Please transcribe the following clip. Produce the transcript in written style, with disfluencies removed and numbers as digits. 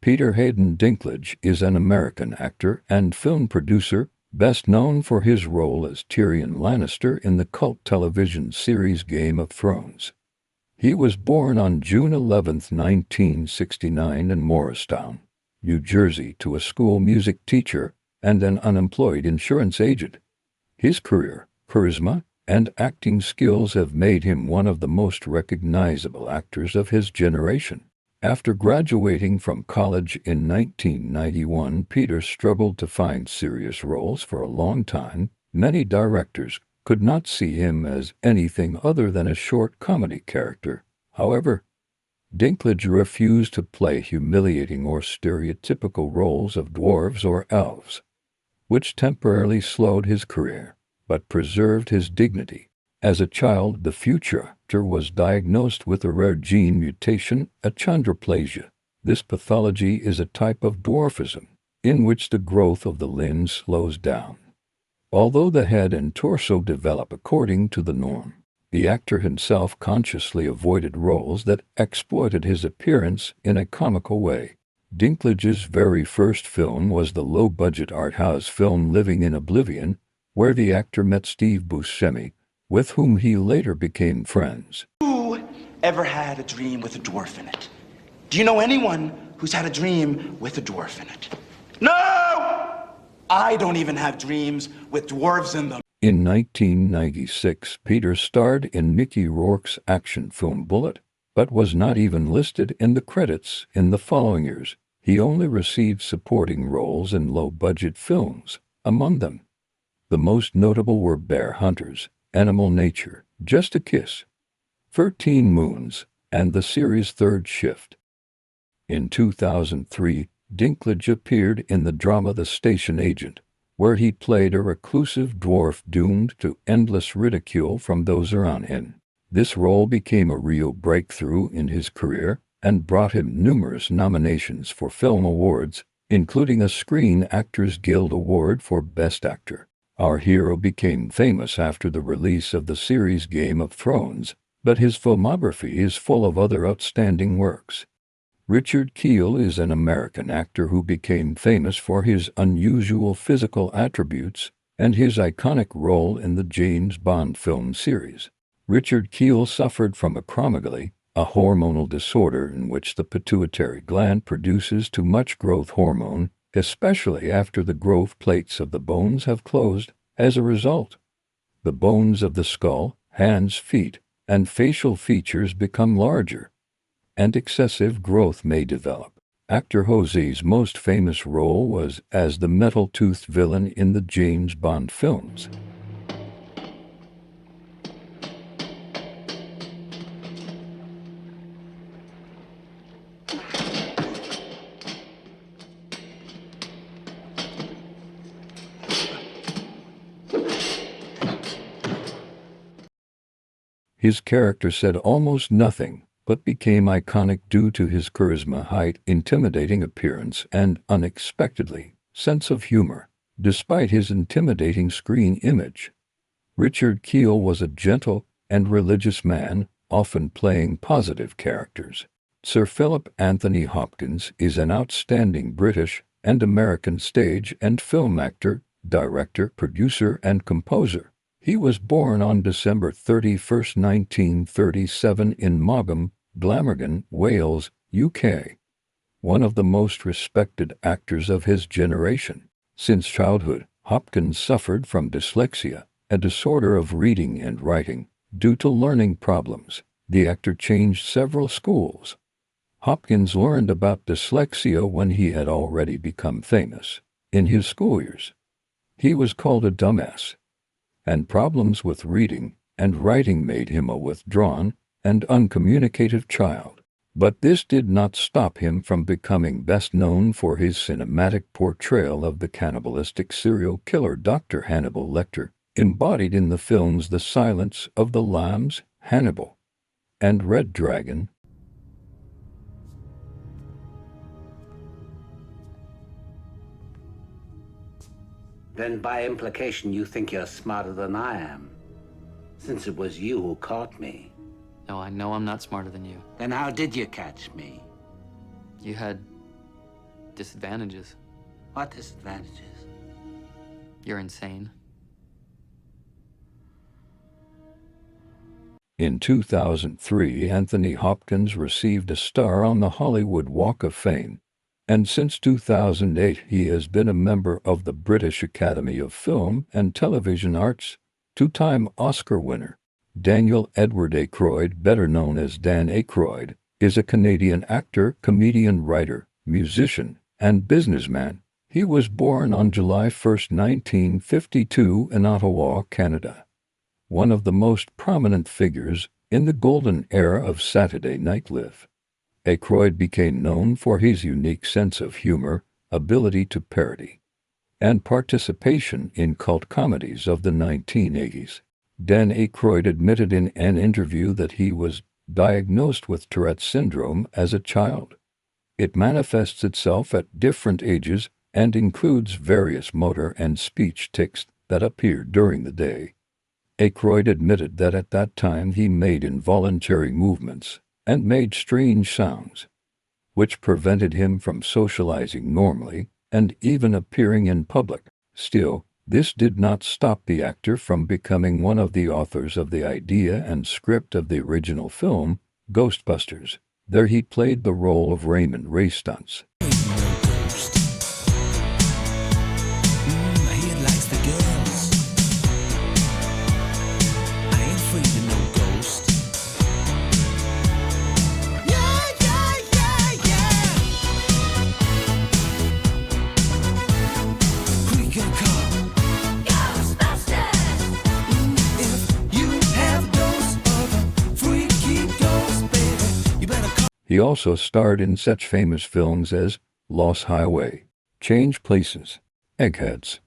Peter Hayden Dinklage is an American actor and film producer, best known for his role as Tyrion Lannister in the cult television series Game of Thrones. He was born on June 11, 1969 in Morristown, New Jersey, to a school music teacher and an unemployed insurance agent. His career, charisma, and acting skills have made him one of the most recognizable actors of his generation. After graduating from college in 1991, Peter struggled to find serious roles for a long time. Many directors could not see him as anything other than a short comedy character. However, Dinklage refused to play humiliating or stereotypical roles of dwarves or elves, which temporarily slowed his career, but preserved his dignity. As a child, the future actor was diagnosed with a rare gene mutation, achondroplasia. This pathology is a type of dwarfism, in which the growth of the limbs slows down, although the head and torso develop according to the norm. The actor himself consciously avoided roles that exploited his appearance in a comical way. Dinklage's very first film was the low-budget art house film Living in Oblivion, where the actor met Steve Buscemi, with whom he later became friends. Who ever had a dream with a dwarf in it? Do you know anyone who's had a dream with a dwarf in it? No! I don't even have dreams with dwarves in them. In 1996, Peter starred in Mickey Rourke's action film Bullet, but was not even listed in the credits. In the following years, he only received supporting roles in low-budget films. Among them, the most notable were Bear Hunters, Animal Nature, Just a Kiss, 13 Moons, and the series Third Shift. In 2003, Dinklage appeared in the drama The Station Agent, where he played a reclusive dwarf doomed to endless ridicule from those around him. This role became a real breakthrough in his career and brought him numerous nominations for film awards, including a Screen Actors Guild Award for Best Actor. Our hero became famous after the release of the series Game of Thrones, but his filmography is full of other outstanding works. Richard Kiel is an American actor who became famous for his unusual physical attributes and his iconic role in the James Bond film series. Richard Kiel suffered from acromegaly, a hormonal disorder in which the pituitary gland produces too much growth hormone, especially after the growth plates of the bones have closed. As a result, the bones of the skull, hands, feet, and facial features become larger, and excessive growth may develop. Actor Jose's most famous role was as the metal-toothed villain in the James Bond films. His character said almost nothing, but became iconic due to his charisma, height, intimidating appearance, and unexpectedly sense of humor. Despite his intimidating screen image, Richard Kiel was a gentle and religious man, often playing positive characters. Sir Philip Anthony Hopkins is an outstanding British and American stage and film actor, director, producer, and composer. He was born on December 31, 1937 in Mogham, Glamorgan, Wales, UK. One of the most respected actors of his generation. Since childhood, Hopkins suffered from dyslexia, a disorder of reading and writing. Due to learning problems, the actor changed several schools. Hopkins learned about dyslexia when he had already become famous. In his school years, he was called a dumbass, and problems with reading and writing made him a withdrawn and uncommunicative child. But this did not stop him from becoming best known for his cinematic portrayal of the cannibalistic serial killer Dr. Hannibal Lecter, embodied in the films The Silence of the Lambs, Hannibal, and Red Dragon. Then by implication you think you're smarter than I am, since it was you who caught me. No, I know I'm not smarter than you. Then how did you catch me? You had disadvantages. What disadvantages? You're insane. In 2003, Anthony Hopkins received a star on the Hollywood Walk of Fame, and since 2008 he has been a member of the British Academy of Film and Television Arts. Two-time Oscar winner Daniel Edward Aykroyd, better known as Dan Aykroyd, is a Canadian actor, comedian, writer, musician, and businessman. He was born on July 1, 1952 in Ottawa, Canada. One of the most prominent figures in the golden era of Saturday Night Live, Aykroyd became known for his unique sense of humor, ability to parody, and participation in cult comedies of the 1980s. Dan Aykroyd admitted in an interview that he was diagnosed with Tourette's syndrome as a child. It manifests itself at different ages and includes various motor and speech tics that appear during the day. Aykroyd admitted that at that time he made involuntary movements and made strange sounds, which prevented him from socializing normally and even appearing in public. Still, this did not stop the actor from becoming one of the authors of the idea and script of the original film, Ghostbusters. There he played the role of Raymond Ray Stunts. He also starred in such famous films as Lost Highway, Change Places, Eggheads,